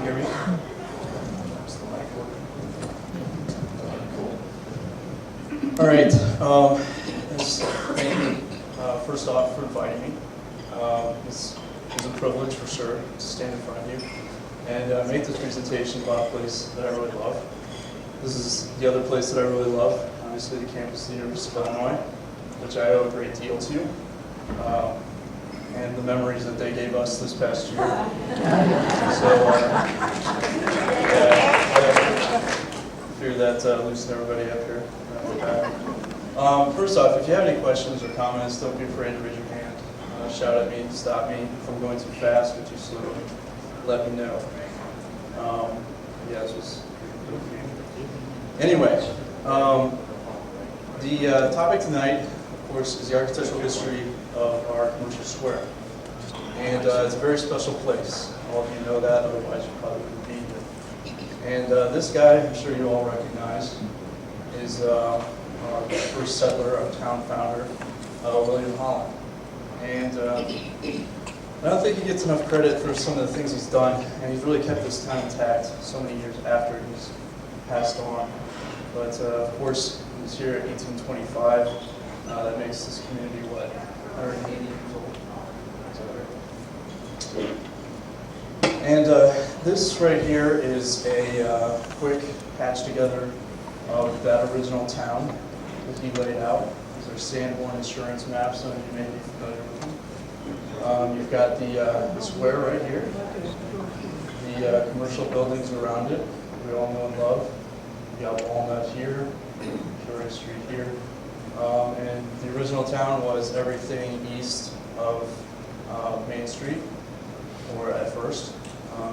hear me? All right. Thank you, first off, for inviting me. It's a privilege for sure to stand in front of you and make this presentation about a place that I really love. This is the other place that I really love, obviously the campus of the University of Illinois, which I owe a great deal to, and the memories that they gave us this past year. So, I fear that loosened everybody up here. First off, if you have any questions or comments, don't be afraid to raise your hand. Shout at me, stop me. If I'm going too fast or too slow, let me know. Yeah, this was anyway, the topic tonight, of course, is the architectural history of our commercial square. And it's a very special place. All of you know that, otherwise you probably wouldn't be here. And this guy, I'm sure you all recognize, is our first settler, our town founder, William Holland. And I don't think he gets enough credit for some of the things he's done, and he's really kept this town intact so many years after he's passed on. But of course, he was here at 1825. That makes this community, what, 180 years old? And this right here is a quick patch together of that original town that he laid out. These are Sanborn insurance maps, some of you may be familiar with them. You've got the square right here, the commercial buildings around it, we all know and love. You got Walnut here, Victoria Street here. And the original town was everything east of Main Street, or at first.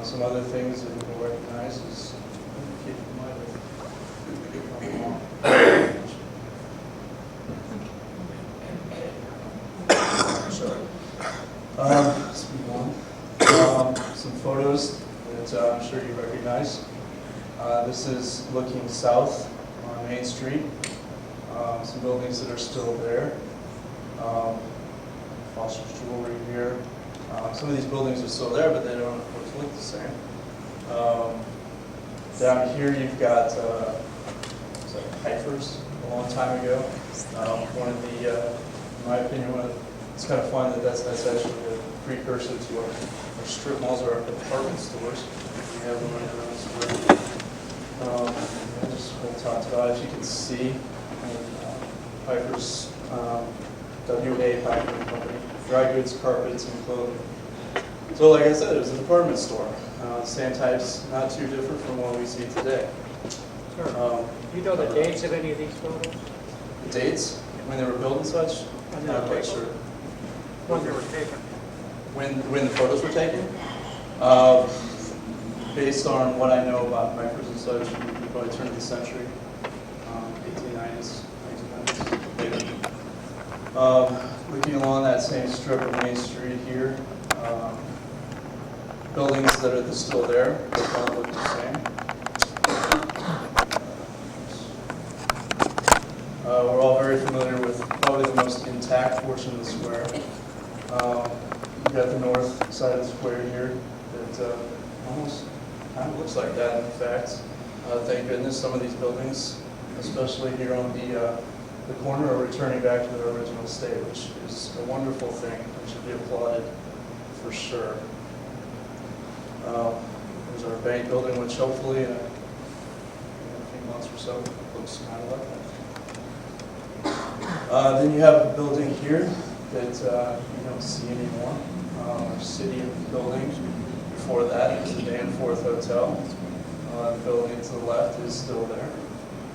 Some other things that you will recognize is, let's move on. Some photos that I'm sure you recognize. This is looking south on Main Street. Some buildings that are still there. Foster's Jewelry here. Some of these buildings are still there, but they don't, of course, look the same. Down here you've got Piper's a long time ago. One of the, in my opinion, it's kind of fun that that's actually a precursor to our strip malls or our department stores. We have them right around this room. Just what we talked about, if you can see, Piper's WA Piper Company, dry goods, carpets, and clothing. So like I said, it was a department store. Same types, not too different from what we see today. Sure. Do you know the dates of any of these photos? The dates, when they were built and such? I'm not quite sure. When they were taken? When the photos were taken? Based on what I know about Piper's and such, we probably turn of the century, 1890s, 1900s, later. Looking along that same strip of Main Street here, buildings that are still there, they don't look the same. We're all very familiar with probably the most intact portion of the square. You've got the north side of the square here that almost kind of looks like that, in fact. Thank goodness some of these buildings, especially here on the corner, are returning back to their original state, which is a wonderful thing and should be applauded for sure. There's our bank building, which hopefully in a few months or so looks kind of like that. Then you have a building here that you don't see anymore. Our city building. Before that, it was the Danforth Hotel. The building to the left is still there.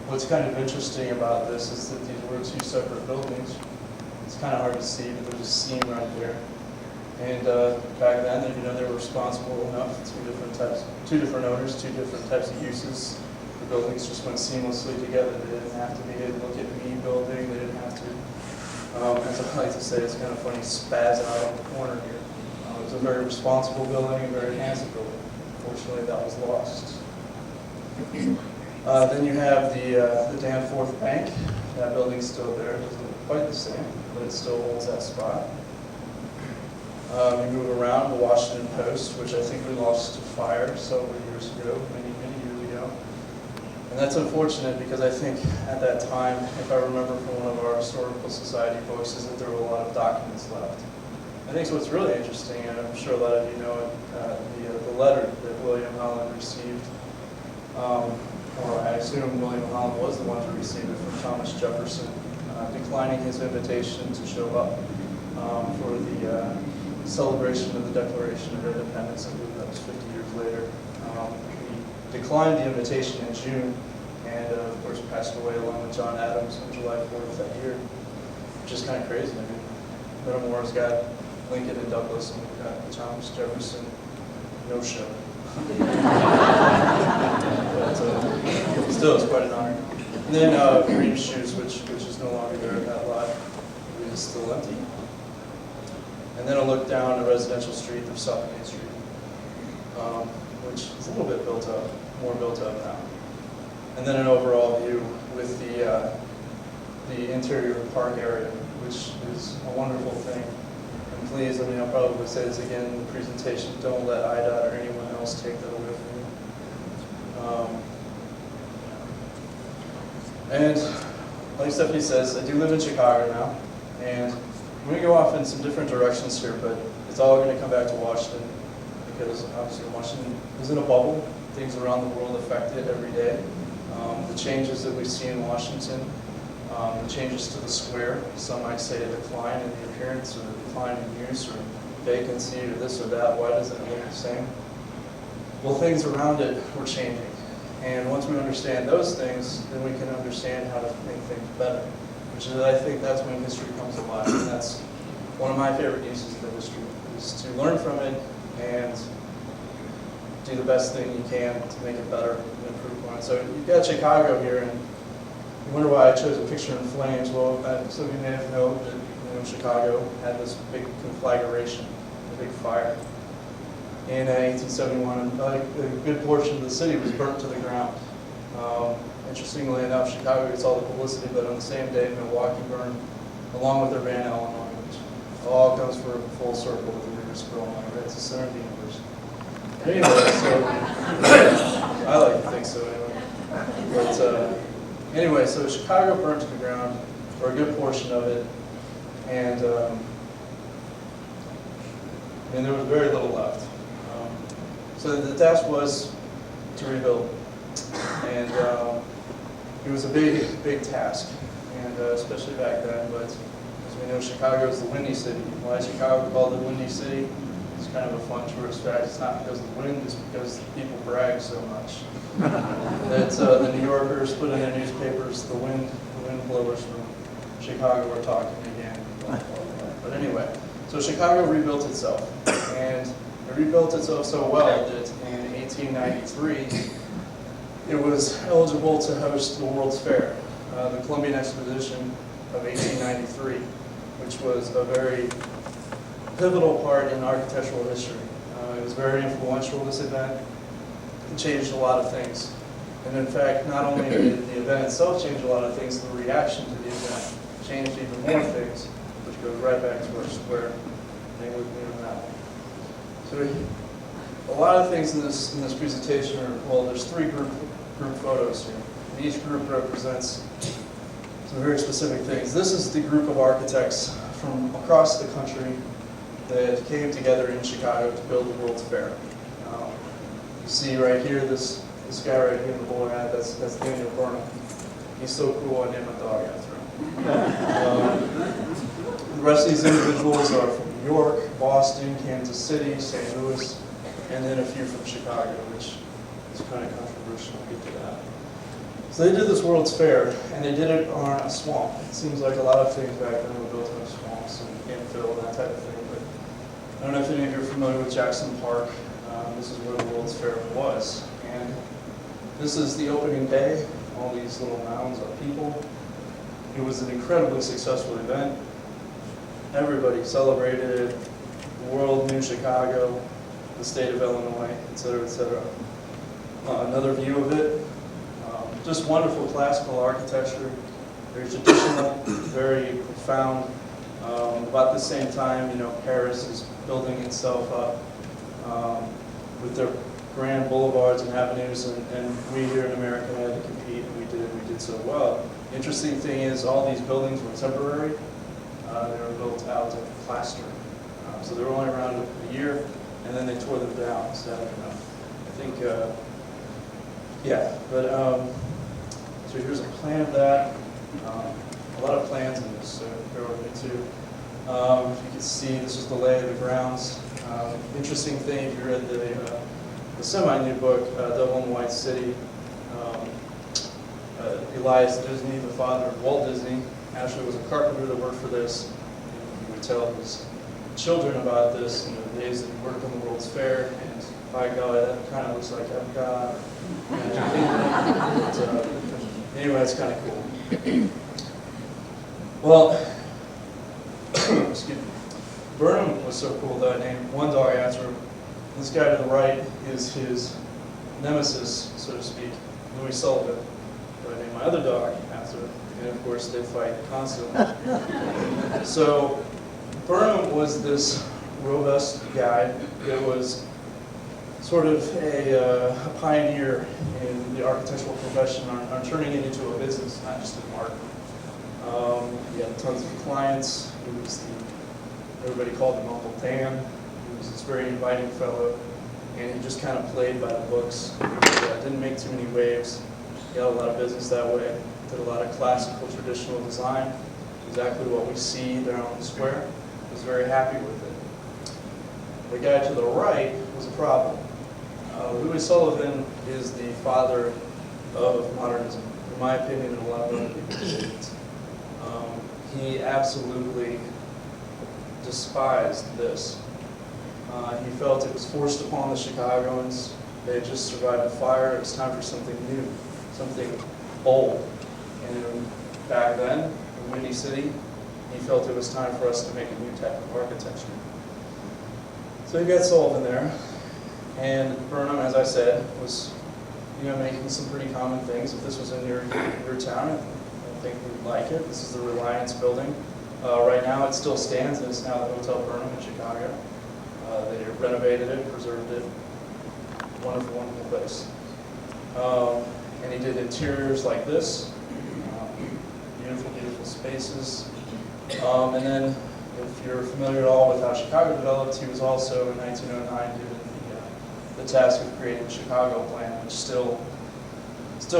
What's kind of interesting about this is that these were two separate buildings. It's kind of hard to see, but there's a seam right there. And back then, they were responsible enough. Two different owners, two different types of uses. The buildings just went seamlessly together. They didn't have to be a look at me building. They didn't have to, as I like to say, it's kind of funny, spaz out on the corner here. It was a very responsible building, a very handsome building. Fortunately, that was lost. Then you have the Danforth Bank. That building's still there. It doesn't look quite the same, but it still holds that spot. We move around the Washington Post, which I think we lost to fire several years ago, many years ago. And that's unfortunate because I think at that time, if I remember from one of our Historical Society books, is that there were a lot of documents left. I think what's really interesting, and I'm sure a lot of you know it, the letter that William Holland received, or I assume William Holland was the one to receive it from Thomas Jefferson, declining his invitation to show up for the celebration of the Declaration of Independence. I believe that was 50 years later. He declined the invitation in June, and of course passed away along with John Adams on July 4th that year, which is kind of crazy. I mean, Livermore's got Lincoln and Douglas, and we've got Thomas Jefferson, no show. But still, it's quite an honor. And then Green Shoes, which is no longer there at that lot, it is still empty. And then a look down a residential street of South Main Street, which is a little bit built up, more built up now. And then an overall view with the interior park area, which is a wonderful thing. And please, I mean, I'll probably say this again in the presentation, don't let IDOT or anyone else take that away from you. And like Stephanie says, I do live in Chicago now, and I'm going to go off in some different directions here, but it's all going to come back to Washington, because obviously Washington is in a bubble. Things around the world affect it every day. The changes that we see in Washington, the changes to the square, some might say a decline in the appearance, or a decline in use, or vacancy, or this or that. Why does it look the same? Well, things around it were changing. And once we understand those things, then we can understand how to make things better. Which is, I think, that's when history comes alive. And that's one of my favorite uses of history, is to learn from it and do the best thing you can to make it better and improve on it. So you've got Chicago here, and you wonder why I chose a picture in flames. Well, some of you may have known that Chicago had this big conflagration, a big fire. In 1871, a good portion of the city was burnt to the ground. Interestingly enough, Chicago gets all the publicity, but on the same day, Milwaukee burned, along with Urbana, Illinois, which all comes for full circle with the Rivers Scroll, right? It's the center of the universe. Anyway, so I like to think so anyway. But anyway, so Chicago burned to the ground, or a good portion of it, and there was very little left. So the task was to rebuild, and it was a big task, and especially back then. But as we know, Chicago is the Windy City. Why is Chicago called the Windy City? It's kind of a fun tourist fact. It's not because of the wind; it's because people brag so much that the New Yorkers put in their newspapers, the wind blowers from Chicago are talking again. But anyway, so Chicago rebuilt itself, and it rebuilt itself so well that in 1893, it was eligible to host the World's Fair, the Columbian Exposition of 1893, which was a very pivotal part in architectural history. It was very influential, this event. It changed a lot of things. And in fact, not only did the event itself change a lot of things, the reaction to the event changed even more things, which goes right back to our square. Hang with me on that one. So a lot of things in this presentation are, well, there's three group photos here. And each group represents some very specific things. This is the group of architects from across the country that came together in Chicago to build the World's Fair. You see right here, this guy right here in the bowler hat, that's Daniel Burnham. He's so cool, I named my dog after him. The rest of these individuals are from New York, Boston, Kansas City, St. Louis, and then a few from Chicago, which is kind of controversial. We'll get to that. So they did this World's Fair, and they did it on a swamp. It seems like a lot of things back then were built on swamps and infill and that type of thing. But I don't know if any of you are familiar with Jackson Park. This is where the World's Fair was. And this is the opening day. All these little mounds of people. It was an incredibly successful event. Everybody celebrated it. The world knew Chicago, the state of Illinois, et cetera, et cetera. Another view of it. Just wonderful classical architecture. Very traditional, very profound. About the same time, Paris is building itself up with their grand boulevards and avenues, and we here in America had to compete, and we did so well. Interesting thing is, all these buildings were temporary. They were built out of plaster, so they were only around a year, and then they tore them down. So I think, so here's a plan of that. A lot of plans in this, so bear with me too. You can see this is the lay of the grounds. Interesting thing, if you read the semi-new book, Devil in White City, Elias Disney, the father of Walt Disney, actually was a carpenter that worked for this. And he would tell his children about this in the days that he worked on the World's Fair, and by golly, that kind of looks like Epcot. Anyway, it's kind of cool. Well, excuse me. Burnham was so cool that I named one dog after him. This guy to the right is his nemesis, so to speak, Louis Sullivan. But I named my other dog after him, and of course they fight constantly. So Burnham was this robust guy that was sort of a pioneer in the architectural profession on turning it into a business, not just an art. He had tons of clients. He was everybody called him Uncle Dan. He was this very inviting fellow, and he just kind of played by the books. He didn't make too many waves. He got a lot of business that way. Did a lot of classical, traditional design, exactly what we see there on the square. Was very happy with it. The guy to the right was a problem. Louis Sullivan is the father of modernism, in my opinion, and a lot of other people's opinions. He absolutely despised this. He felt it was forced upon the Chicagoans. They had just survived a fire. It was time for something new, something bold. And back then, in Windy City, he felt it was time for us to make a new type of architecture. So you got Sullivan there. And Burnham, as I said, was making some pretty common things. If this was in your town, I think we'd like it. This is the Reliance building. Right now it still stands, and it's now the Hotel Burnham in Chicago. They renovated it, preserved it. Wonderful, wonderful place. And he did interiors like this. Beautiful, beautiful spaces. And then, if you're familiar at all with how Chicago developed, he was also in 1909 given the task of creating the Chicago plan, which still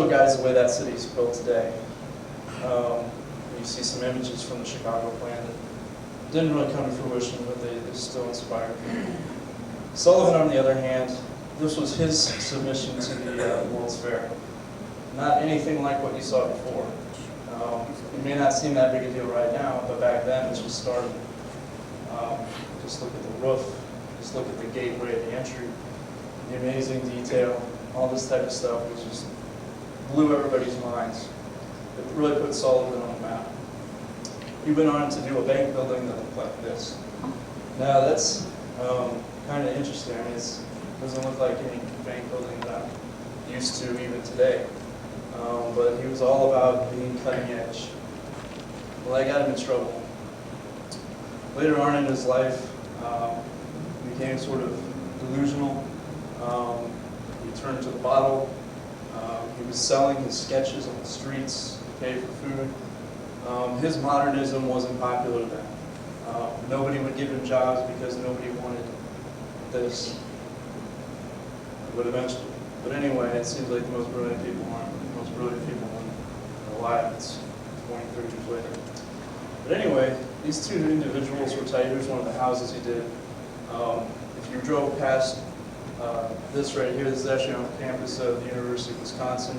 guides the way that city is built today. You see some images from the Chicago plan that didn't really come to fruition, but they still inspired me. Sullivan, on the other hand, this was his submission to the World's Fair. Not anything like what you saw before. It may not seem that big a deal right now, but back then it just started. Just look at the roof, just look at the gateway, the entry, the amazing detail, all this type of stuff was just blew everybody's minds. It really put Sullivan on the map. He went on to do a bank building that looked like this. Now that's kind of interesting. I mean, it doesn't look like any bank building that I'm used to even today. But he was all about being cutting edge. Well, that got him in trouble. Later on in his life, he became sort of delusional. He turned to the bottle. He was selling his sketches on the streets to pay for food. His modernism wasn't popular then. Nobody would give him jobs because nobody wanted this. But eventually. But anyway, it seems like the most brilliant people aren't the most brilliant people alive. It's 20, 30 years later. But anyway, these two individuals were tight. Here's one of the houses he did. If you drove past this right here, this is actually on the campus of the University of Wisconsin,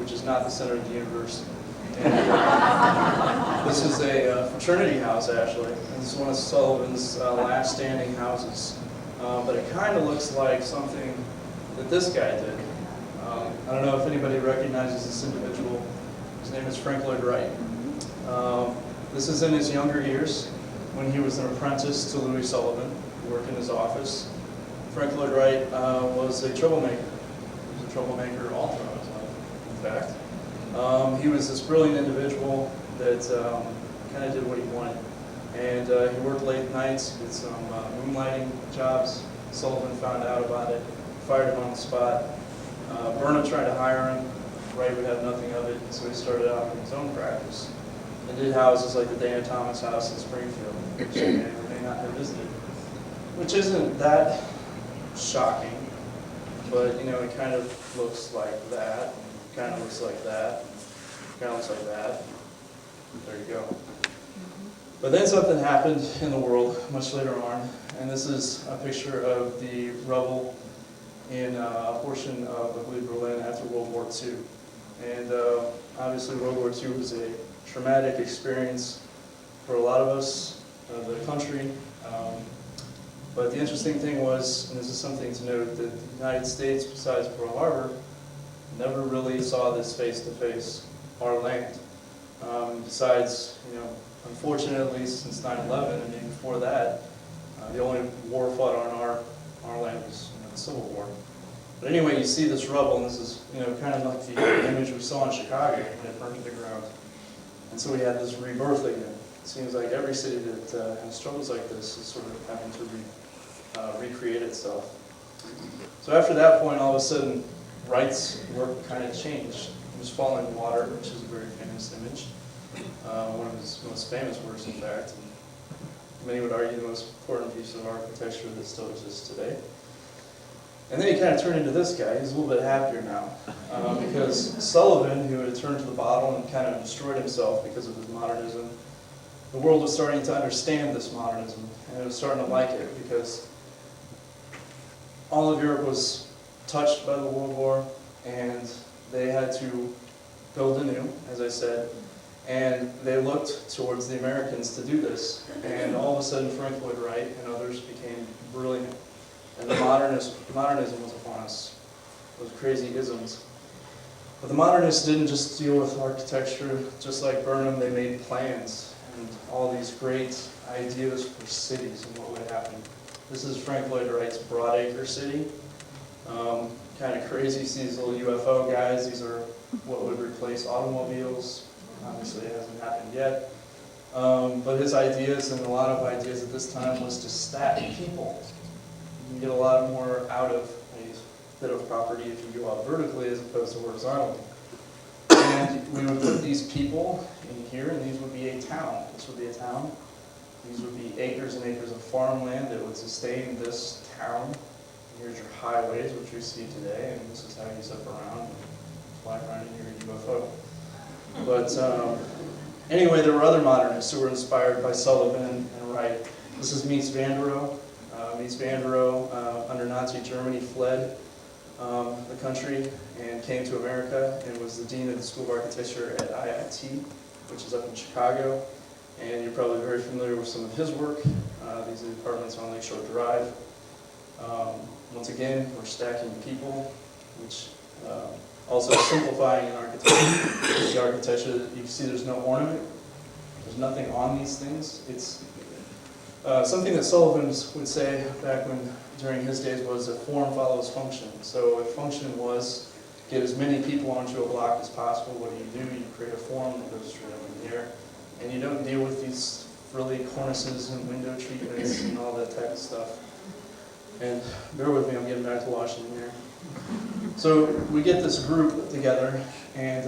which is not the center of the university. And this is a fraternity house, actually. And this is one of Sullivan's last standing houses. But it kind of looks like something that this guy did. I don't know if anybody recognizes this individual. His name is Frank Lloyd Wright. This is in his younger years when he was an apprentice to Louis Sullivan, who worked in his office. Frank Lloyd Wright was a troublemaker. He was a troublemaker all throughout his life, in fact. He was this brilliant individual that kind of did what he wanted. And he worked late nights, did some moonlighting jobs. Sullivan found out about it, fired him on the spot. Burnham tried to hire him. Wright would have nothing of it, so he started out in his own practice. And did houses like the Dana Thomas House in Springfield, which you may or may not have visited. Which isn't that shocking, but you know, it kind of looks like that, kind of looks like that, kind of looks like that. There you go. But then something happened in the world much later on, and this is a picture of the rubble in a portion of, I believe, Berlin after World War II. And obviously World War II was a traumatic experience for a lot of us, the country. But the interesting thing was, and this is something to note, that the United States, besides Pearl Harbor, never really saw this face to face, our land. Besides, you know, unfortunately, since 9/11, and even before that, the only war fought on our land was, you know, the Civil War. But anyway, you see this rubble, and this is, you know, kind of like the image we saw in Chicago when it burned to the ground. And so we had this rebirth again. It seems like every city that has struggles like this is sort of having to recreate itself. So after that point, all of a sudden, Wright's work kind of changed. It was Falling Water, which is a very famous image. One of his most famous works, in fact. And many would argue the most important piece of architecture that still exists today. And then he kind of turned into this guy. He's a little bit happier now. Because Sullivan, who had turned to the bottle and kind of destroyed himself because of his modernism, the world was starting to understand this modernism, and it was starting to like it, because all of Europe was touched by the World War, and they had to build anew, as I said, and they looked towards the Americans to do this. And all of a sudden, Frank Lloyd Wright and others became brilliant, and the modernism was upon us, those crazy isms. But the modernists didn't just deal with architecture. Just like Burnham, they made plans and all these great ideas for cities and what would happen. This is Frank Lloyd Wright's Broadacre city. Kind of crazy, see these little UFO guys. These are what would replace automobiles. Obviously it hasn't happened yet. But his ideas, and a lot of ideas at this time, was to stack people. You can get a lot more out of a bit of property if you go out vertically as opposed to horizontally. And we would put these people in here, and these would be a town. This would be a town. These would be acres and acres of farmland that would sustain this town. Here's your highways, which we see today, and this is how you zip around and fly around in your UFO. But anyway, there were other modernists who were inspired by Sullivan and Wright. This is Mies van der Rohe. Mies van der Rohe, under Nazi Germany, fled the country and came to America and was the dean of the School of Architecture at IIT, which is up in Chicago. And you're probably very familiar with some of his work. These are the apartments on Lakeshore Drive. Once again, we're stacking people, which also simplifying in architecture. The architecture, you can see there's no ornament. There's nothing on these things. It's something that Sullivan would say back during his days was that form follows function. So if function was get as many people onto a block as possible, what do? You create a form that goes straight up in the air. And you don't deal with these frilly cornices and window treatments and all that type of stuff. And bear with me, I'm getting back to Washington here. So we get this group together, and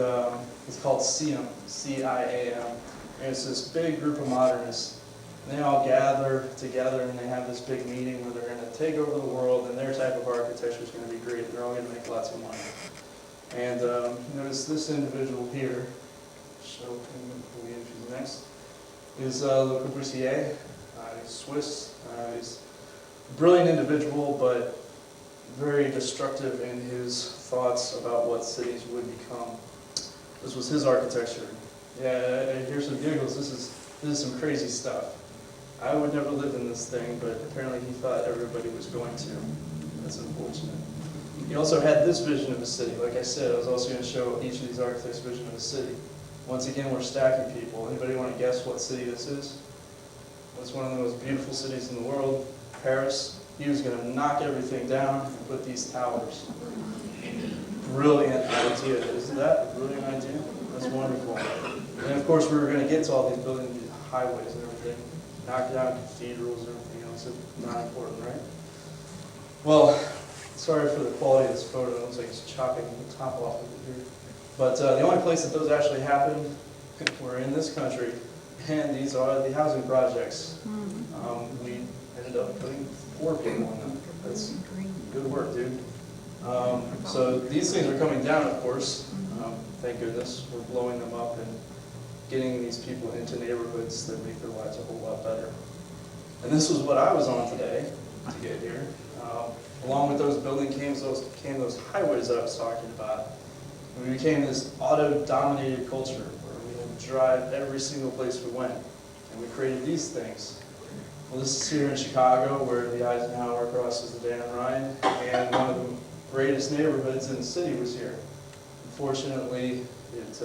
it's called CIAM, C-I-A-M. And it's this big group of modernists. And they all gather together, and they have this big meeting where they're going to take over the world, and their type of architecture is going to be great. They're all going to make lots of money. And notice this individual here, show him who's next, is Le Corbusier. He's Swiss. He's a brilliant individual, but very destructive in his thoughts about what cities would become. This was his architecture. Yeah, here's some giggles. This is some crazy stuff. I would never live in this thing, but apparently he thought everybody was going to. That's unfortunate. He also had this vision of a city. Like I said, I was also going to show each of these architects' vision of a city. Once again, we're stacking people. Anybody want to guess what city this is? It's one of the most beautiful cities in the world, Paris. He was going to knock everything down and put these towers. Brilliant idea. Isn't that a brilliant idea? That's wonderful. And of course, we were going to get to all these buildings, these highways and everything. knock down cathedrals or anything else. It's not important, right? Well, sorry for the quality of this photo. It looks like it's chopping the top off of it here. But the only place that those actually happened were in this country, and these are the housing projects. We ended up putting 4 people in them. That's good work, dude. So these things are coming down, of course. Thank goodness. We're blowing them up and getting these people into neighborhoods that make their lives a whole lot better. And this was what I was on today to get here. Along with those buildings came those highways I was talking about. We became this auto-dominated culture where we had to drive every single place we went. And we created these things. Well, this is here in Chicago where the Eisenhower crosses the Dan Ryan, and one of the greatest neighborhoods in the city was here. Unfortunately, it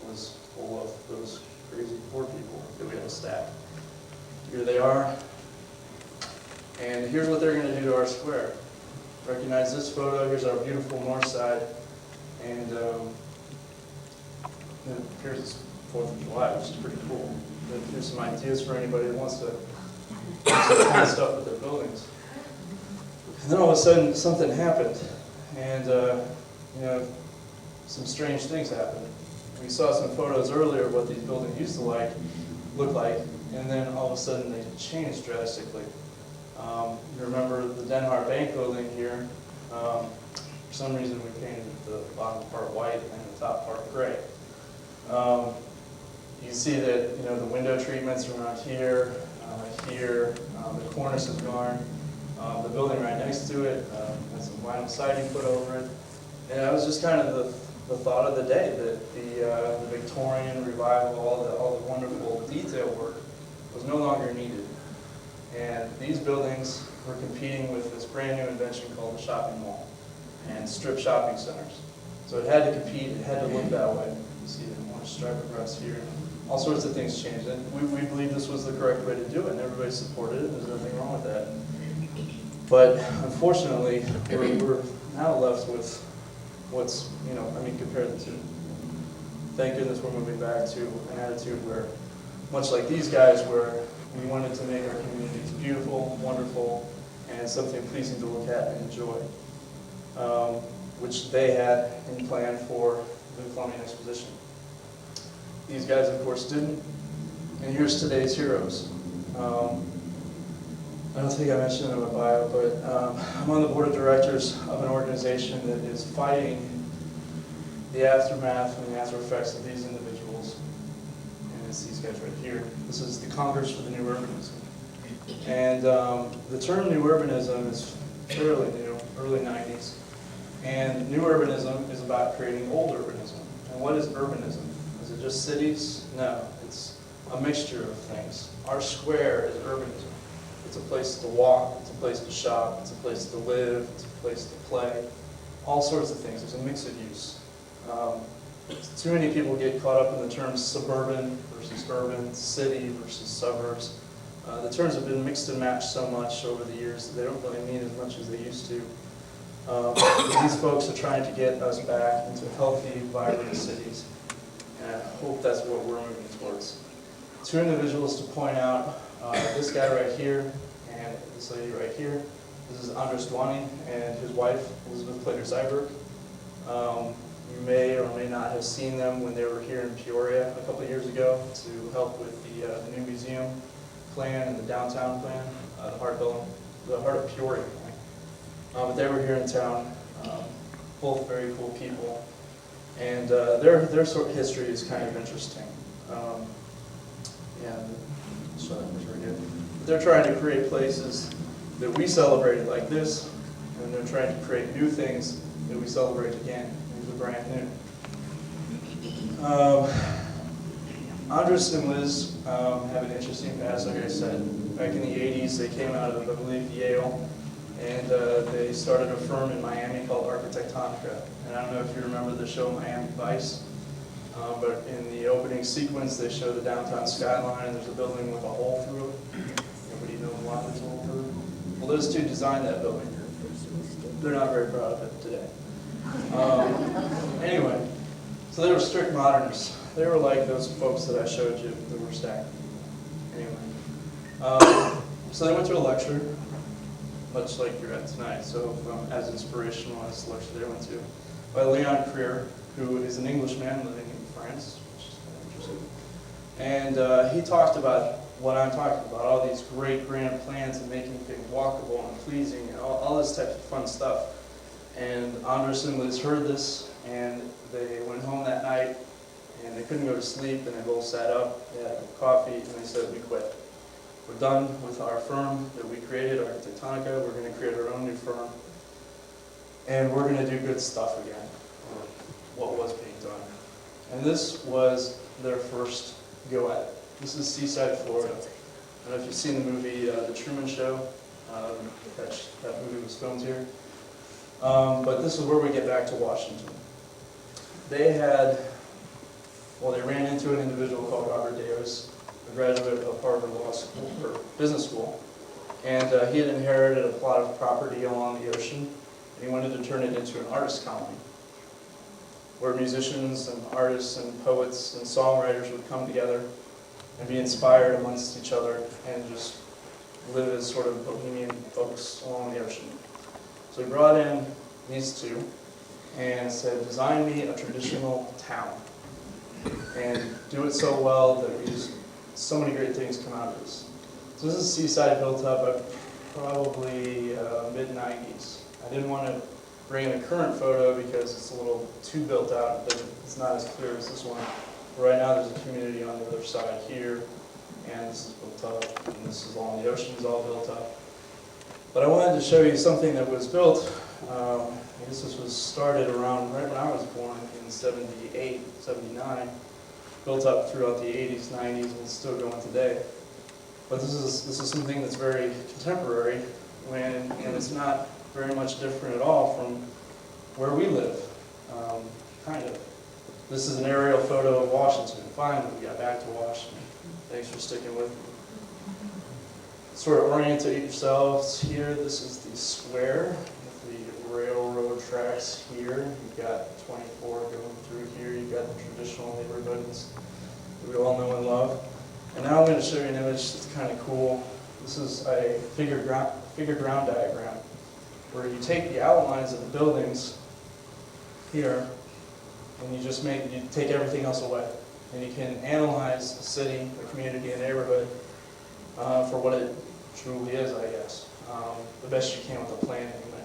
was full of those crazy poor people that we had to stack. Here they are. And here's what they're going to do to our square. Recognize this photo. Here's our beautiful north side. And here's this 4th of July, which is pretty cool. Here's some ideas for anybody that wants to do some kind of stuff with their buildings. And then all of a sudden, something happened. And, some strange things happened. We saw some photos earlier of what these buildings used to look like. And then all of a sudden, they changed drastically. You remember the Denhart Bank building here. For some reason, we painted the bottom part white and the top part gray. You can see that the window treatments around here, the cornice is gone. The building right next to it had some vinyl siding put over it. And that was just kind of the thought of the day, that the Victorian revival, all the wonderful detail work was no longer needed. And these buildings were competing with this brand new invention called the shopping mall and strip shopping centers. So it had to compete, it had to look that way. You see the orange stripe across here. All sorts of things changed. And we believe this was the correct way to do it, and everybody supported it. There's nothing wrong with that. But unfortunately, we're now left with what's, compared to, thank goodness we're moving back to an attitude where, much like these guys, where we wanted to make our communities beautiful, wonderful, and something pleasing to look at and enjoy, which they had in plan for the Columbian Exposition. These guys, of course, didn't. And here's today's heroes. I don't think I mentioned it in my bio, but I'm on the board of directors of an organization that is fighting the aftermath and the after effects of these individuals. And it's these guys right here. This is the Congress for the New Urbanism. And the term New Urbanism is fairly new, early 90s. And New Urbanism is about creating old urbanism. And what is urbanism? Is it just cities? No, it's a mixture of things. Our square is urbanism. It's a place to walk, it's a place to shop, it's a place to live, it's a place to play, all sorts of things. It's a mix of use. Too many people get caught up in the terms suburban versus urban, city versus suburbs. The terms have been mixed and matched so much over the years that they don't really mean as much as they used to. These folks are trying to get us back into healthy, vibrant cities, and I hope that's what we're moving towards. 2 individuals to point out, this guy right here and this lady right here. This is Andres Duani and his wife, Elizabeth Plater-Zyberg. You may or may not have seen them when they were here in Peoria a couple of years ago to help with the new museum plan and the downtown plan, the Heart of Peoria plan. But they were here in town, both very cool people. And their sort of history is kind of interesting. So that was very good. They're trying to create places that we celebrated like this, and they're trying to create new things that we celebrate again. These are brand new. Andres and Liz have an interesting past, like I said. Back in the 80s, they came out of, I believe, Yale, and they started a firm in Miami called Architectonica. And I don't know if you remember the show Miami Vice. But in the opening sequence, they show the downtown skyline, and there's a building with a hole through it. Nobody knows why there's a hole through it. Well, those 2 designed that building. They're not very proud of it today. Anyway, so they were strict modernists. They were like those folks that I showed you that were stacked. Anyway, So they went to a lecture, much like you're at tonight, so as inspirational as the lecture they went to, by Leon Creer, who is an Englishman living in France, which is kind of interesting. And he talked about what I'm talking about, all these great grand plans and making things walkable and pleasing and all this type of fun stuff. And Andres and Liz heard this, and they went home that night, and they couldn't go to sleep, and they both sat up, they had coffee, and they said, we quit. We're done with our firm that we created, Architectonica. We're going to create our own new firm, and we're going to do good stuff again, or what was being done. And this was their first go at it. This is Seaside, Florida. I don't know if you've seen the movie The Truman Show. That movie was filmed here. But this is where we get back to Washington. They ran into an individual called Robert Davis, a graduate of Harvard Law School, or Business School. And he had inherited a plot of property along the ocean, and he wanted to turn it into an artist colony, where musicians and artists and poets and songwriters would come together and be inspired amongst each other and just live as sort of bohemian folks along the ocean. So he brought in these two and said, design me a traditional town and do it so well that so many great things come out of this. So this is Seaside, built up at probably mid-90s. I didn't want to bring in a current photo because it's a little too built out, but it's not as clear as this one. Right now there's a community on the other side here, and this is built up, and this is along the ocean, is all built up. But I wanted to show you something that was built, I guess this was started around right when I was born in 78, 79, built up throughout the 80s, 90s, and it's still going today. But this is something that's very contemporary, and it's not very much different at all from where we live, kind of. This is an aerial photo of Washington. Finally, we got back to Washington. Thanks for sticking with me. Sort of orientate yourselves here. This is the square with the railroad tracks here. You've got 24 going through here. You've got the traditional neighborhoods that we all know and love. And now I'm going to show you an image that's kind of cool. This is a figure ground diagram where you take the outlines of the buildings here and you take everything else away. And you can analyze a city, a community, a neighborhood for what it truly is, I guess. The best you can with a plan anyway.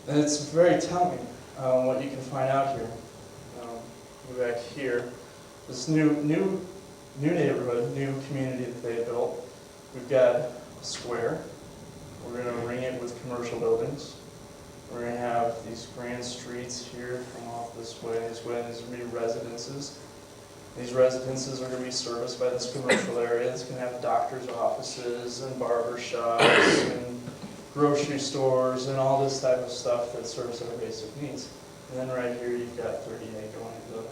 And it's very telling what you can find out here. Go back here. This new neighborhood, new community that they built. We've got a square. We're going to ring it with commercial buildings. We're going to have these grand streets here come off this way. There's going to be residences. These residences are going to be serviced by this commercial area. It's going to have doctors' offices and barber shops and grocery stores and all this type of stuff that serves our basic needs. And then right here you've got 38 going to the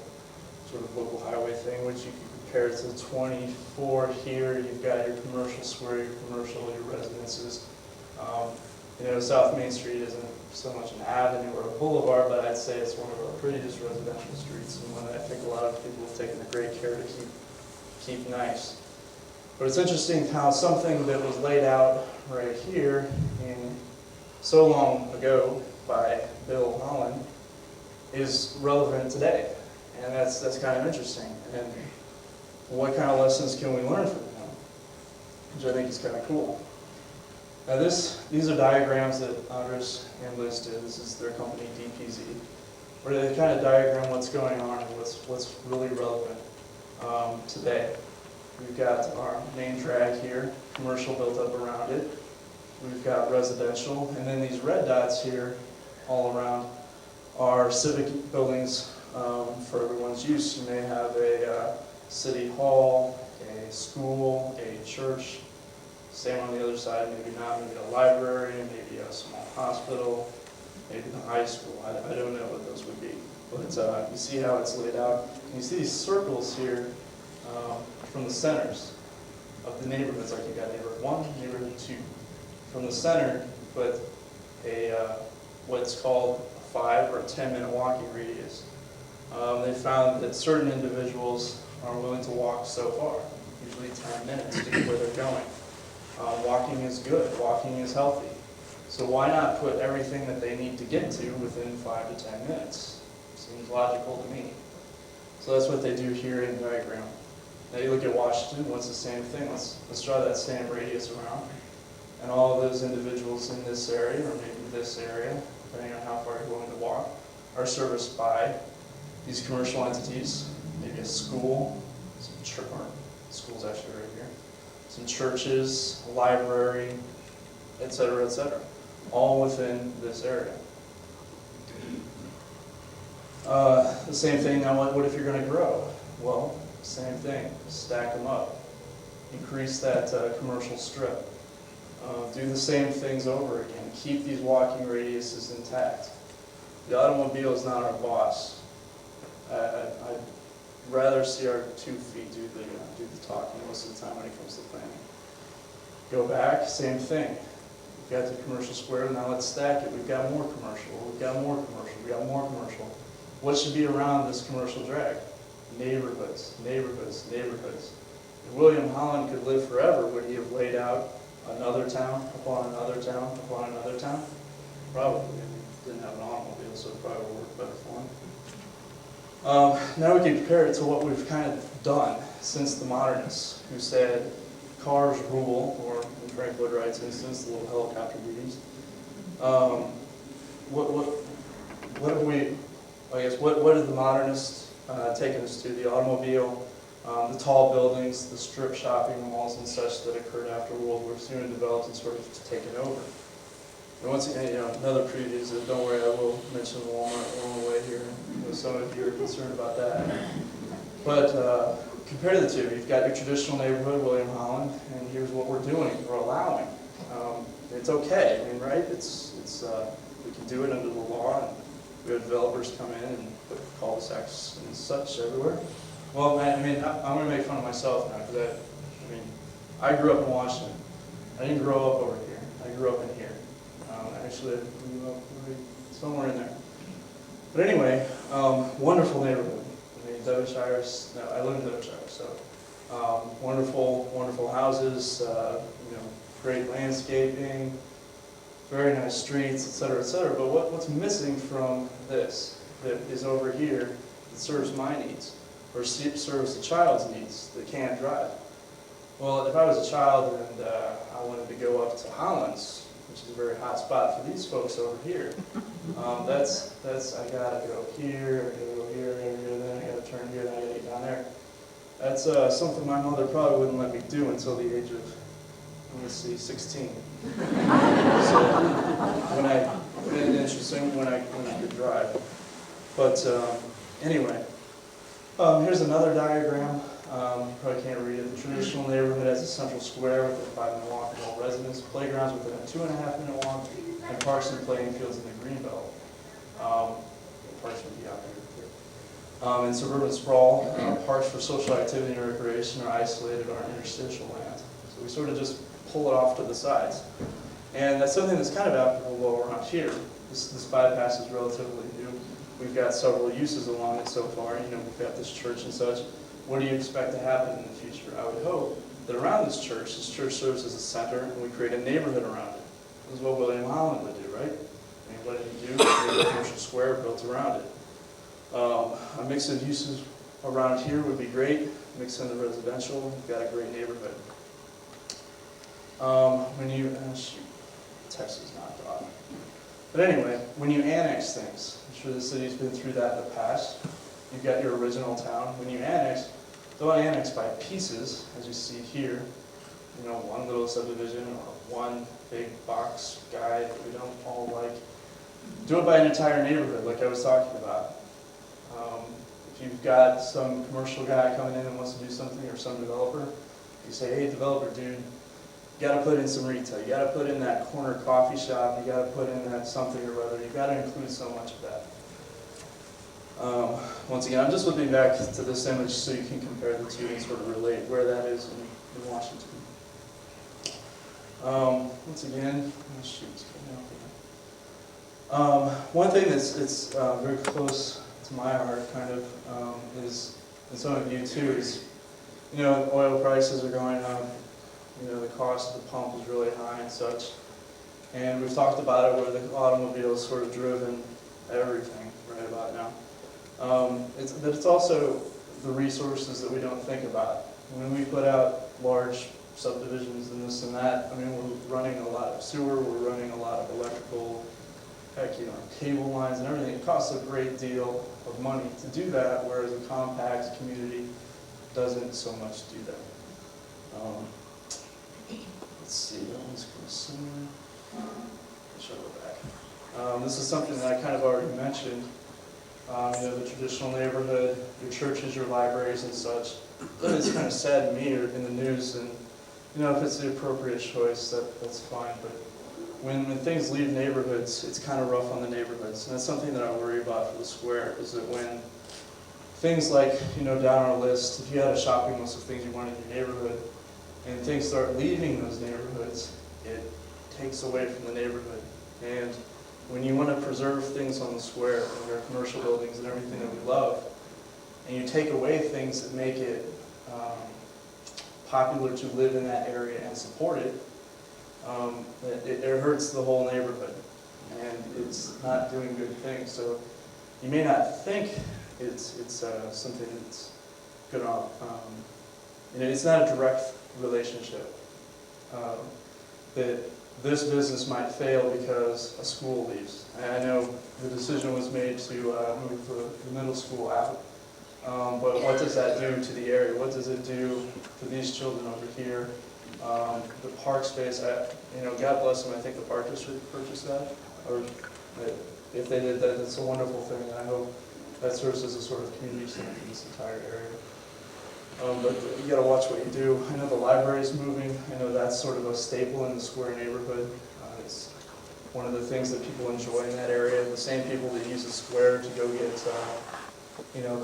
sort of local highway thing, which you can compare to 24 here. You've got your commercial square, your commercial, your residences. South Main Street isn't so much an avenue or a boulevard, but I'd say it's one of our prettiest residential streets and one that I think a lot of people have taken great care to keep nice. But it's interesting how something that was laid out right here so long ago by Bill Holland is relevant today. And that's kind of interesting. And what kind of lessons can we learn from him? Which I think is kind of cool. Now these are diagrams that Andres and Liz did. This is their company, DPZ, where they kind of diagram what's going on and what's really relevant today. We've got our main drag here, commercial built up around it. We've got residential, and then these red dots here all around are civic buildings for everyone's use. You may have a city hall, a school, a church. Same on the other side, maybe not, maybe a library, maybe a small hospital, maybe the high school. I don't know what those would be. But you see how it's laid out. And you see these circles here from the centers of the neighborhoods. Like you got neighborhood 1, neighborhood 2. From the center, you put what's called a 5 or 10-minute walking radius. They found that certain individuals are willing to walk so far, usually 10 minutes to get where they're going. Walking is good, walking is healthy. So why not put everything that they need to get to within 5 to 10 minutes? Seems logical to me. So that's what they do here in the diagram. Now you look at Washington, what's the same thing? Let's draw that same radius around. And all of those individuals in this area, or maybe this area, depending on how far you're willing to walk, are serviced by these commercial entities, maybe a school, some church, or school's actually right here, some churches, a library, et cetera, all within this area. The same thing now, what if you're going to grow? Well, same thing, stack them up. Increase that commercial strip. Do the same things over again. Keep these walking radiuses intact. The automobile is not our boss. I'd rather see our 2 feet do the talking most of the time when it comes to planning. Go back, same thing. We've got the commercial square, now let's stack it. We've got more commercial, we've got more commercial, we've got more commercial. What should be around this commercial drag? Neighborhoods, neighborhoods, neighborhoods. If William Holland could live forever, would he have laid out another town upon another town upon another town? Probably. He didn't have an automobile, so it probably would work better for him. Now we can compare it to what we've kind of done since the modernists, who said cars rule, or in Frank Lloyd Wright's instance, the little helicopter duties. What have we? I guess what have the modernists taken us to? The automobile, the tall buildings, the strip shopping malls and such that occurred after World War II and developed and sort of taken over. And once again, another preview is that, don't worry, I will mention Walmart along the way here. Some of you are concerned about that. But compare the two. You've got your traditional neighborhood, William Holland, and here's what we're doing. We're allowing. It's okay. I mean, right? We can do it under the law. And we have developers come in and put cul-de-sacs and such everywhere. Well, I'm going to make fun of myself now because I grew up in Washington. I didn't grow up over here. I grew up in here. Actually, I grew up somewhere in there. But anyway, wonderful neighborhood. Devonshire. I live in Devonshire, so wonderful, wonderful houses. Great landscaping. Very nice streets, et cetera, et cetera. But what's missing from this that is over here that serves my needs, or serves the child's needs that can't drive? Well, if I was a child and I wanted to go up to Holland's, which is a very hot spot for these folks over here, that's I gotta go here, I gotta go here, then I gotta turn here, then I gotta get down there. That's something my mother probably wouldn't let me do until the age of, 16. So interesting when I could drive. But anyway, here's another diagram. Probably can't read it. The traditional neighborhood has a central square with a 5-minute walk for all residents, playgrounds within a 2.5-minute walk, and parks and playing fields in the greenbelt. Parks would be out here. In suburban sprawl, parks for social activity and recreation are isolated on interstitial land. So we sort of just pull it off to the sides. And that's something that's kind of applicable around here. This bypass is relatively new. We've got several uses along it so far. We've got this church and such. What do you expect to happen in the future? I would hope that around this church serves as a center, and we create a neighborhood around it. This is what William Holland would do, right? What did he do? Create a commercial square built around it. A mix of uses around here would be great. Mix in the residential, you've got a great neighborhood. Text is knocked off. But anyway, when you annex things, I'm sure the city's been through that in the past. You've got your original town. When you annex, don't annex by pieces, as you see here. One little subdivision or one big box guy that we don't all like. Do it by an entire neighborhood, like I was talking about. If you've got some commercial guy coming in and wants to do something, or some developer, you say, hey, developer dude, you got to put in some retail. You got to put in that corner coffee shop. You got to put in that something or other. You got to include so much of that. Once again, I'm just looking back to this image so you can compare the two and sort of relate where that is in Washington. Once again, one thing that's very close to my heart, kind of, is, and some of you too, is, oil prices are going up. the cost of the pump was really high and such. And we've talked about it where the automobile is sort of driven everything right about now. But it's also the resources that we don't think about. When we put out large subdivisions and this and that, I mean, we're running a lot of sewer, we're running a lot of electrical, heck, cable lines and everything. It costs a great deal of money to do that, whereas a compact community doesn't so much do that. Let's see, that one's consumer. Show it back. This is something that I kind of already mentioned. The traditional neighborhood, your churches, your libraries and such. But it's kind of sad to me in the news, and if it's the appropriate choice, that's fine. But when things leave neighborhoods, it's kind of rough on the neighborhoods, and that's something that I worry about for the square. Is that when things like down our list, if you had a shopping list of things you wanted in your neighborhood, and things start leaving those neighborhoods, it takes away from the neighborhood. And when you want to preserve things on the square, and our commercial buildings and everything that we love, and you take away things that make it popular to live in that area and support it, it hurts the whole neighborhood, and it's not doing good things. So you may not think it's something that's good on. It's not a direct relationship. That this business might fail because a school leaves. And I know the decision was made to move the middle school out. But what does that do to the area? What does it do to these children over here? The park space, God bless them, I think the park district purchased that. Or if they did that, that's a wonderful thing. And I hope that serves as a sort of community center for this entire area. But you got to watch what you do. I know the library is moving. I know that's sort of a staple in the square neighborhood. It's one of the things that people enjoy in that area. The same people that use the square to go get,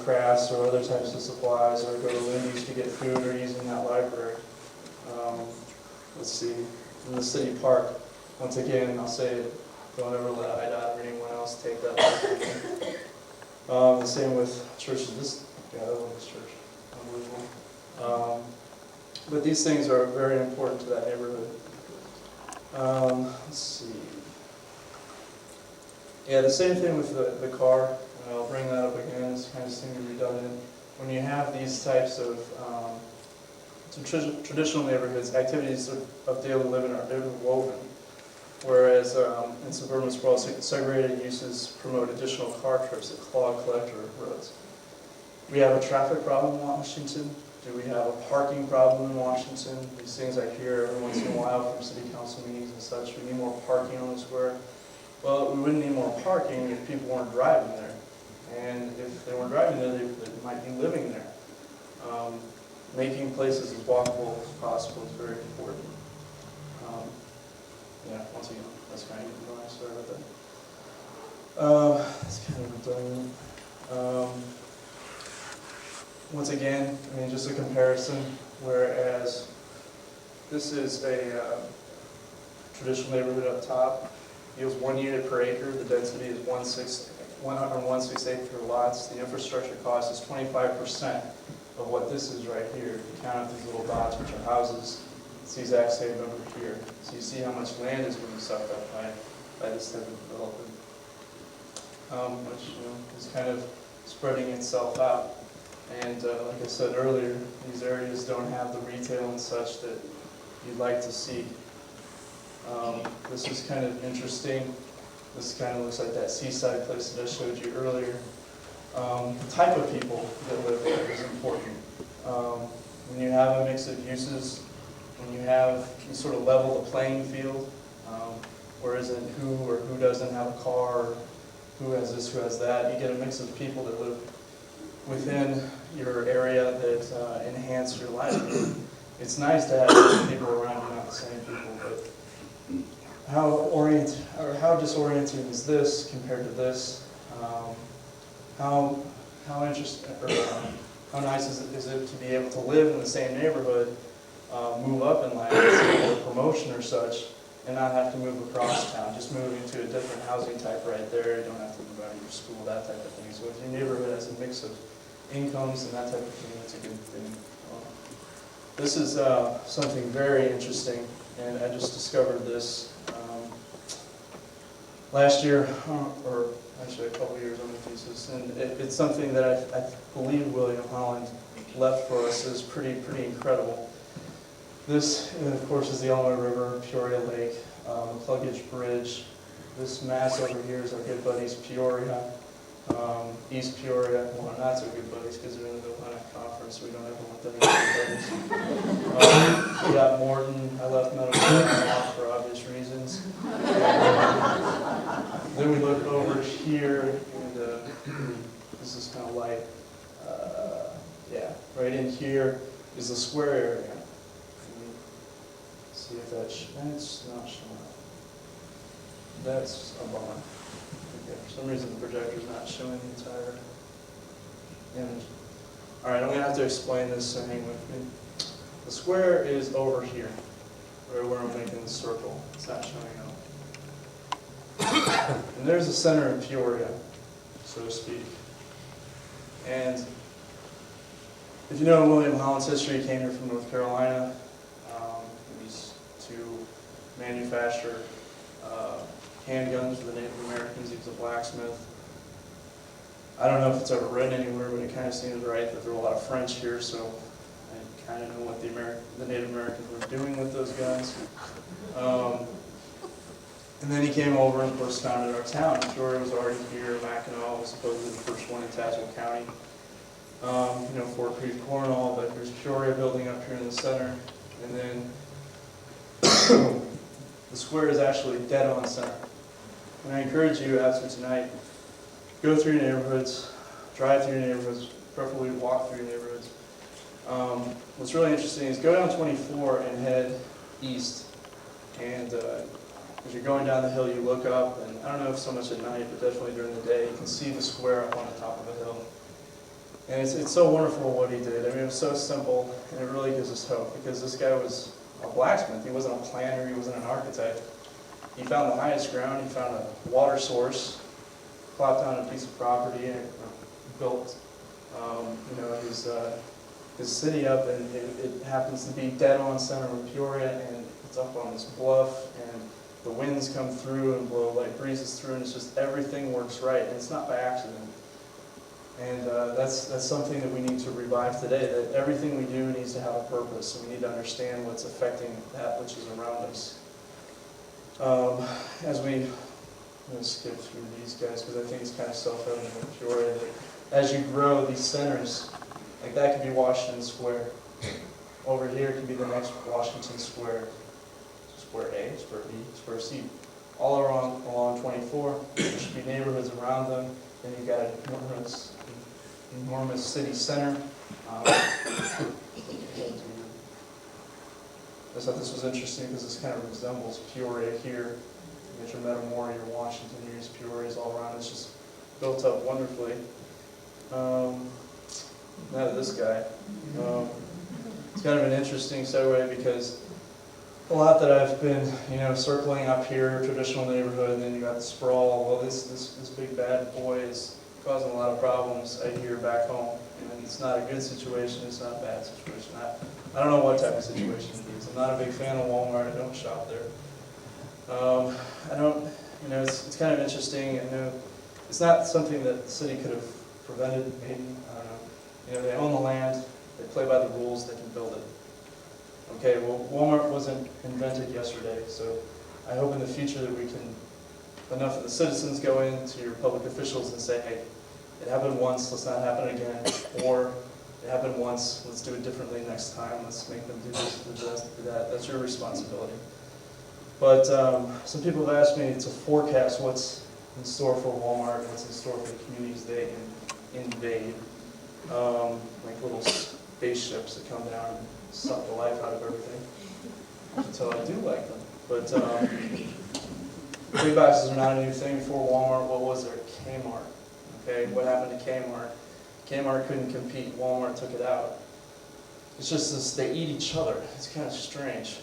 crafts or other types of supplies, or go to Lindy's to get food, are using that library. Let's see, in the city park, once again, I'll say it, don't ever let IDOT or anyone else take that library. The same with churches. That one was church. Unbelievable. But these things are very important to that neighborhood. Let's see. Yeah, the same thing with the car. I'll bring that up again. It's kind of seeming redundant. When you have these types of traditional neighborhoods, activities of daily living are interwoven. Whereas in suburban sprawl, segregated uses promote additional car trips that clog collector roads. We have a traffic problem in Washington. Do we have a parking problem in Washington? These things I hear every once in a while from city council meetings and such. We need more parking on the square. Well, we wouldn't need more parking if people weren't driving there. And if they weren't driving there, they might be living there. Making places as walkable as possible is very important. Once again, that's kind of going. Sorry about that. That's kind of redundant. Once again, just a comparison, whereas this is a traditional neighborhood up top, yields 1 unit per acre, the density is 1/6 acre lots, the infrastructure cost is 25% of what this is right here. If you count out these little dots, which are houses, it's the exact same number here. So you see how much land is being sucked up by this type of development, which is kind of spreading itself out. And like I said earlier, these areas don't have the retail and such that you'd like to see. This is kind of interesting. This kind of looks like that seaside place that I showed you earlier. The type of people that live there is important. When you have a mix of uses, when you sort of level the playing field, where isn't who or who doesn't have a car, or who has this, who has that, you get a mix of people that live within your area that enhance your life. It's nice to have people around you, not the same people, but how disorienting is this compared to this? How interesting, or how nice is it to be able to live in the same neighborhood, move up in life, or promotion or such, and not have to move across town, just move into a different housing type right there. You don't have to move out of your school, that type of thing. So if your neighborhood has a mix of incomes and that type of thing, that's a good thing. This is something very interesting, and I just discovered this last year, or actually a couple years on the thesis, and it's something that I believe William Holland left for us is pretty incredible. This, of course, is the Illinois River, Peoria Lake, Pluggage Bridge. This mass over here is our good buddies Peoria, East Peoria. Well, they're not so good buddies because they're in the Atlantic Conference, so we don't ever want them to be good buddies. We got Morton. I left Meadowbrook off for obvious reasons. Then we look over here, and this is kind of light. Yeah, right in here is the square area. See if that's not showing up. That's a bummer. Okay, for some reason the projector's not showing the entire image. All right, I'm gonna have to explain this, so hang with me. The square is over here, where I'm making the circle. It's not showing up. And there's the center of Peoria, so to speak. And if you know William Holland's history, he came here from North Carolina. To manufacture handguns for the Native Americans. He was a blacksmith. I don't know if it's ever written anywhere, but it kind of seems right that there were a lot of French here, so I kind of know what the Native Americans were doing with those guns. And then he came over and, of course, founded our town. Peoria was already here. Mackinac was supposedly the first one in Tazewell County. Fort Creek, Cornwall, but there's Peoria building up here in the center, and then the square is actually dead on center. And I encourage you after tonight, go through your neighborhoods, drive through your neighborhoods, preferably walk through your neighborhoods. What's really interesting is go down 24 and head east. And as you're going down the hill, you look up, and I don't know if so much at night, but definitely during the day, you can see the square up on the top of the hill. And it's so wonderful what he did. I mean, it was so simple, and it really gives us hope, because this guy was a blacksmith. He wasn't a planner, he wasn't an architect. He found the highest ground, he found a water source, plopped down a piece of property, and built his city up, and it happens to be dead on center of Peoria, and it's up on this bluff, and the winds come through and blow light breezes through, and it's just everything works right, and it's not by accident. And that's something that we need to revive today, that everything we do needs to have a purpose, and we need to understand what's affecting that which is around us. I'm going to skip through these guys, because I think it's kind of self-evident in Peoria that as you grow these centers, like that could be Washington Square. Over here could be the next Washington Square. Square A, Square B, Square C. All along 24, there should be neighborhoods around them. Then you've got an enormous city center. I thought this was interesting because this kind of resembles Peoria here. You get your Metamora, your Washington, here's Peoria's all around. It's just built up wonderfully. Now this guy. It's kind of an interesting segue because a lot that I've been, circling up here, traditional neighborhood, and then you got the sprawl. Well, this big bad boy is causing a lot of problems I hear back home. And it's not a good situation, it's not a bad situation. I don't know what type of situation it is. I'm not a big fan of Walmart, I don't shop there. It's kind of interesting. It's not something that the city could have prevented, maybe, I don't know. They own the land, they play by the rules, they can build it. Okay, well, Walmart wasn't invented yesterday, so I hope in the future that we can, enough of the citizens go into your public officials and say, hey, it happened once, let's not happen again, or it happened once, let's do it differently next time, let's make them do this, do this, do that. That's your responsibility. But some people have asked me to forecast what's in store for Walmart, what's in store for the communities they invade, like little spaceships that come down and suck the life out of everything, until I do like them. But big boxes are not a new thing for Walmart. What was there? Kmart. Okay, what happened to Kmart? Kmart couldn't compete. Walmart took it out. It's just this, they eat each other. It's kind of strange.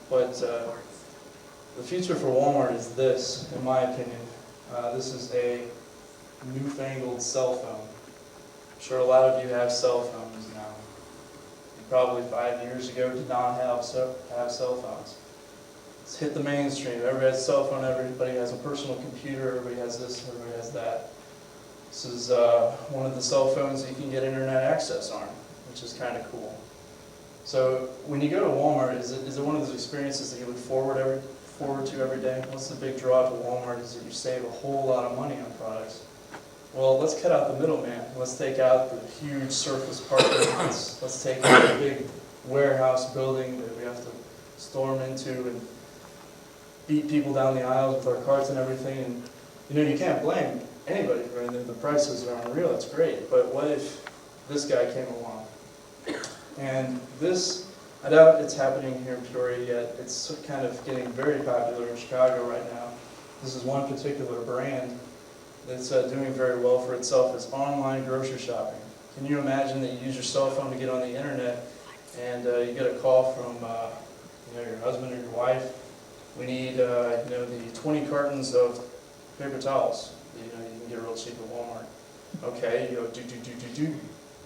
But the future for Walmart is this, in my opinion. This is a newfangled cell phone. I'm sure a lot of you have cell phones now. probably 5 years ago, did not have cell phones. It's hit the mainstream. Everybody has a cell phone, everybody has a personal computer, everybody has this, everybody has that. This is one of the cell phones that you can get internet access on, which is kind of cool. So when you go to Walmart, is it one of those experiences that you look forward to every day? What's the big draw to Walmart is that you save a whole lot of money on products. Well, let's cut out the middleman. Let's take out the huge surface parking lots. Let's take out the big warehouse building that we have to storm into and beat people down the aisles with our carts and everything. And you can't blame anybody for anything. The prices are unreal. It's great. But what if this guy came along? And this, I doubt it's happening here in Peoria yet. It's kind of getting very popular in Chicago right now. This is one particular brand that's doing very well for itself is online grocery shopping. Can you imagine that you use your cell phone to get on the internet and you get a call from your husband or your wife? We need the 20 cartons of paper towels. You can get real cheap at Walmart. Okay, you go do.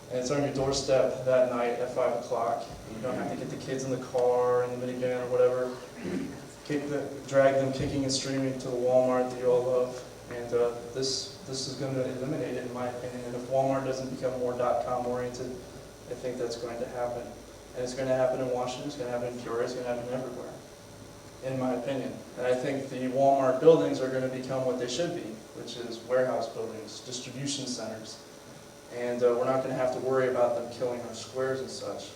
And it's on your doorstep that night at 5 o'clock. You don't have to get the kids in the car, in the minivan or whatever. Drag them kicking and screaming to the Walmart that you all love. And this is going to eliminate it, in my opinion. And if Walmart doesn't become more .com oriented, I think that's going to happen. And it's going to happen in Washington, it's going to happen in Peoria, it's going to happen everywhere, in my opinion. And I think the Walmart buildings are going to become what they should be, which is warehouse buildings, distribution centers. And we're not going to have to worry about them killing our squares and such.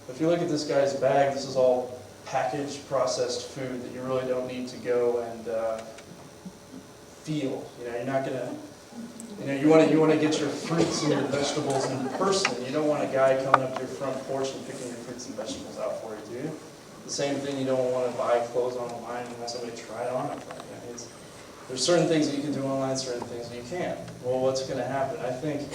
If you look at this guy's bag, this is all packaged, processed food that you really don't need to go and feel. You're not going to, you want to get your fruits and your vegetables in person. You don't want a guy coming up to your front porch and picking your fruits and vegetables out for you, do you? The same thing, you don't want to buy clothes online and have somebody try it on. There's certain things that you can do online, certain things that you can't. Well, what's going to happen? I think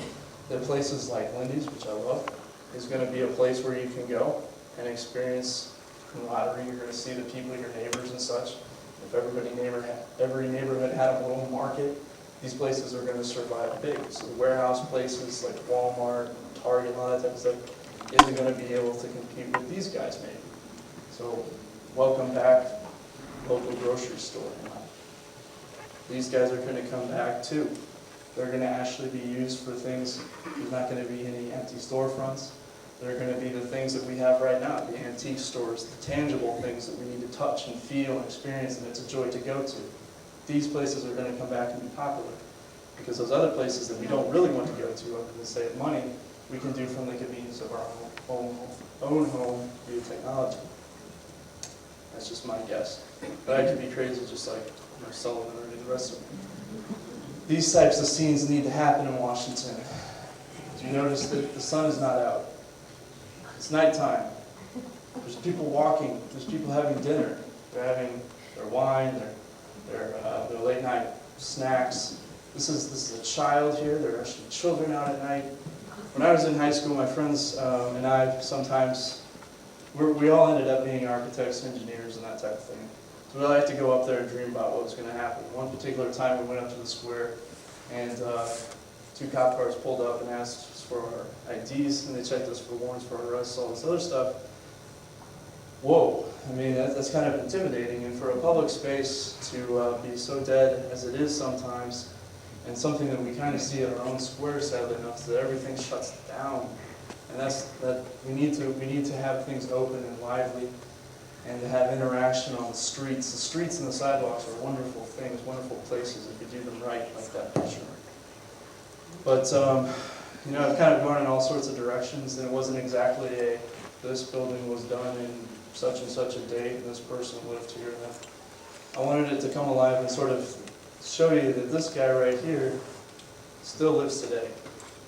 that places like Lindy's, which I love, is going to be a place where you can go and experience camaraderie. You're going to see the people, your neighbors and such. If every neighborhood had a little market, these places are going to survive big. So the warehouse places like Walmart, Target, and all that type of stuff isn't going to be able to compete with these guys maybe. So welcome back, local grocery store. These guys are going to come back too. They're going to actually be used for things. There's not going to be any empty storefronts. They're going to be the things that we have right now, the antique stores, the tangible things that we need to touch and feel and experience, and it's a joy to go to. These places are going to come back and be popular because those other places that we don't really want to go to other than save money, we can do from the convenience of our own home via technology. That's just my guess. But I could be crazy just like Sullivan or the rest of them. These types of scenes need to happen in Washington. Do you notice that the sun is not out? It's nighttime. There's people walking. There's people having dinner. They're having their wine, their late night snacks. This is a child here. There are actually children out at night. When I was in high school, my friends and I sometimes, we all ended up being architects, engineers, and that type of thing. So we like to go up there and dream about what was going to happen. One particular time we went up to the square and 2 cop cars pulled up and asked us for our IDs, and they checked us for warrants for arrests, all this other stuff. Whoa, I mean, that's kind of intimidating, and for a public space to be so dead as it is sometimes, and something that we kind of see at our own square, sadly enough, that everything shuts down. And that we need to have things open and lively, and to have interaction on the streets. The streets and the sidewalks are wonderful things, wonderful places if you do them right, like that picture. But I've kind of gone in all sorts of directions, and it wasn't exactly this building was done in such and such a date, and this person lived here. And I wanted it to come alive and sort of show you that this guy right here still lives today.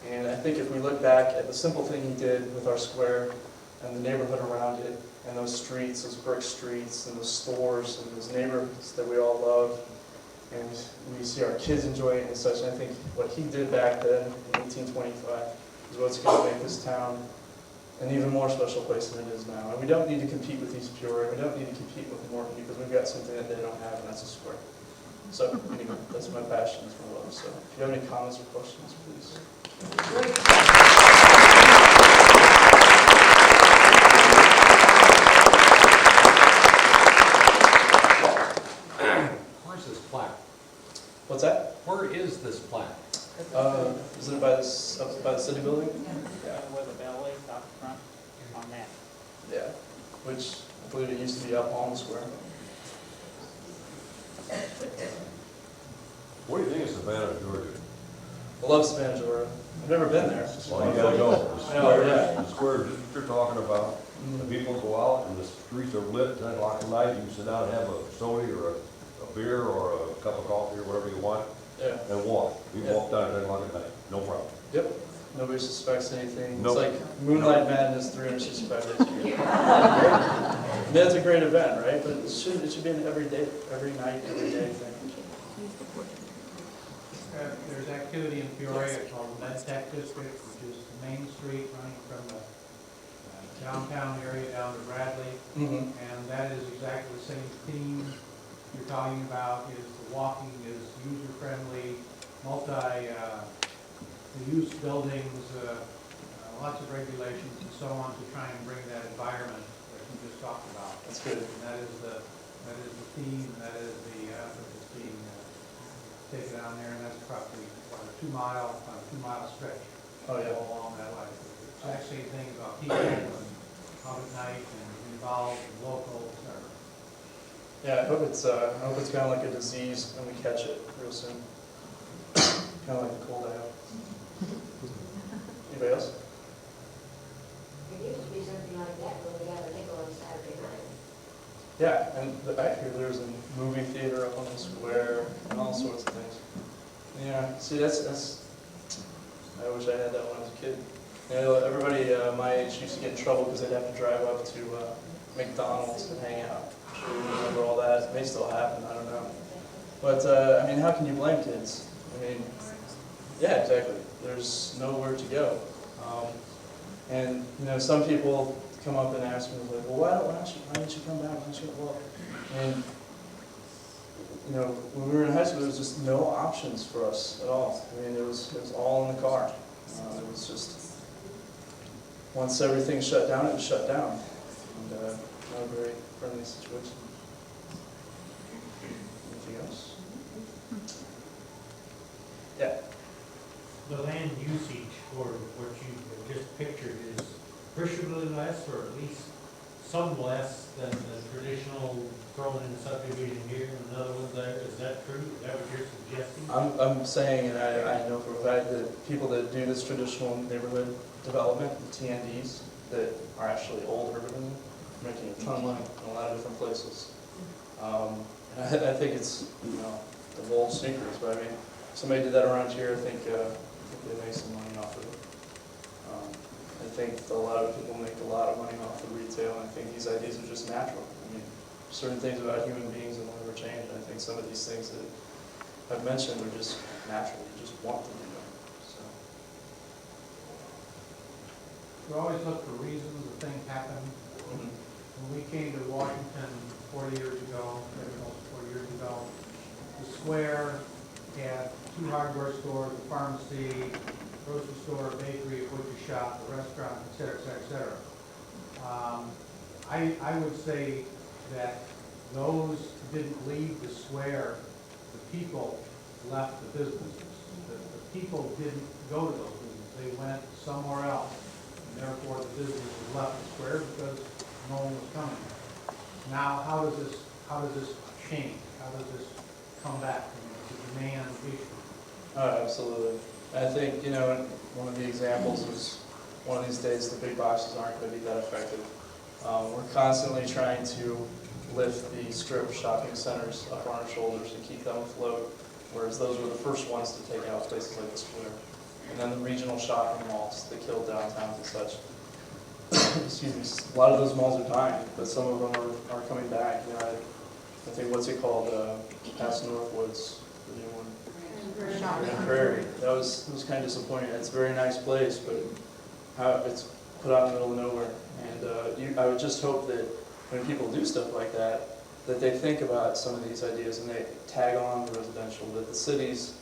And I think if we look back at the simple thing he did with our square and the neighborhood around it, and those streets, those brick streets, and those stores, and those neighborhoods that we all love, and we see our kids enjoy it and such, and I think what he did back then in 1825 is what's going to make this town an even more special place than it is now. And we don't need to compete with East Peoria, we don't need to compete with Morton, because we've got something that they don't have, and that's a square. So anyway, that's my passion, that's my love. So if you have any comments or questions, please. plaque? What's that? Where is this plaque? Is it by this, up by the city building? Yeah. Where the bell is out front, on that. Yeah, which I believe it used to be up Palm Square. What do you think of Savannah, Georgia? I love Savannah, Georgia. I've never been there. Well, you gotta go. I know, yeah. The square that you're talking about, the people go out and the streets are lit, 10 o'clock at night, you can sit down and have a soda or a beer or a cup of coffee or whatever you want, Yeah, and walk. You Yeah. walk down at 10 o'clock at night, no problem. yep. Nobody suspects anything. Nope. It's like Moonlight Madness 365 days a year. And that's a great event, right? But it should be an every day, every night, every day thing. There's activity in Peoria called MedTech District, which is the main street running from the downtown area down to Bradley. Mm-hmm. And that is exactly the same theme you're talking about, is the walking is user-friendly, multi-use buildings, lots of regulations and so on to try and bring that environment that you just talked about. That's good. And that is the theme, and that is the effort that's being taken down there, and that's probably what, a 2 mile stretch. Oh, yeah. All along that way. Exact same thing about people and out at night and involved and local, etc. Yeah, I hope it's kind of like a disease and we catch it real soon. Kind of like the cold I have. Anybody else? There used to be something like that when we had a nickel on Saturday night. Yeah, and I hear there's a movie theater up on the square and all sorts of things. Yeah, see, that's. I wish I had that when I was a kid. You know, everybody my age used to get in trouble because they'd have to drive up to McDonald's and hang out. I'm sure you remember all that. It may still happen, I don't know. But I mean, how can you blame kids? I mean, yeah, exactly. There's nowhere to go. And you know, some people come up and ask me like, well, why didn't you come back? Why didn't you go? And you know, when we were in high school, there was just no options for us at all. I mean, it was all in the car. It was just once everything shut down, it was shut down, and not a very friendly situation. Anything else? Yeah. The land usage for what you have just pictured is appreciably less, or at least some less than the traditional throwing in a subdivision here and another one there. Is that true? Is that what you're suggesting? I'm saying, and I know for a fact that people that do this traditional neighborhood development, the TNDs, that are actually old urban, are making a ton of money in a lot of different places. And I think it's, you know, the bold secrets, but I mean, if somebody did that around here, I think they make some money off of it. I think a lot of people make a lot of money off of retail, and I think these ideas are just natural. I mean, certain things about human beings will never change, and I think some of these things that I've mentioned are just natural. You just want to do them. So. We always look for reasons that things happen. When we came to Washington 40 years ago, maybe almost 40 years ago, the square had 2 hardware stores, a pharmacy, grocery store, a bakery, a butcher shop, a restaurant, et cetera, et cetera, et cetera. I would say that those didn't leave the square, the people left the businesses. The people didn't go to those businesses, they went somewhere else. And therefore, the businesses left the square because no one was coming there. Now, how does this change? How does this come back? I mean, it's a demand issue. Oh, absolutely. I think, you know, one of the examples is one of these days the big boxes aren't going to be that effective. We're constantly trying to lift the strip shopping centers up on our shoulders to keep them afloat, whereas those were the first ones to take out places like the square. And then the regional shopping malls that killed downtowns and such. Excuse me, a lot of those malls are dying, but some of them are coming back. You know, I think, what's it called, past Northwoods, the new one. Grand Prairie. That was kind of disappointing. It's a very nice place, but how it's put out in the middle of nowhere. And I would just hope that when people do stuff like that, that they think about some of these ideas and they tag on the residential, that the cities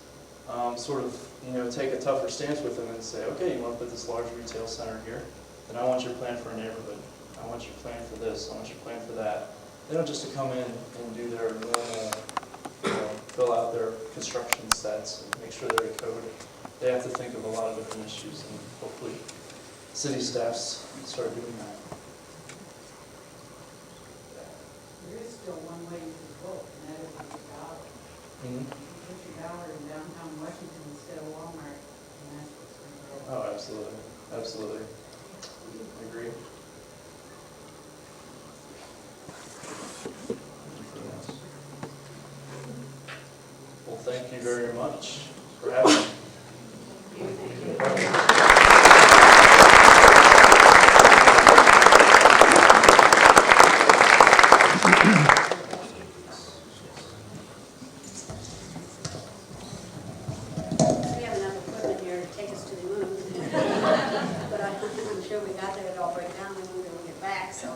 sort of, you know, take a tougher stance with them and say, okay, you want to put this large retail center here, then I want your plan for a neighborhood. I want your plan for this. I want your plan for that. They don't just to come in and do their normal, you know, fill out their construction sets and make sure they're in code. They have to think of a lot of different issues, and hopefully city staffs start doing that. There is still one way you can vote, and that is with your dollar. Mhm. You put your dollar in downtown Washington instead of Walmart, and that's what's going to go. Oh, absolutely, absolutely. I agree. Anything else? Well, thank you very much for having me. We have enough equipment here to take us to the moon. But I'm sure we got that, it all break down, and we're gonna get back, so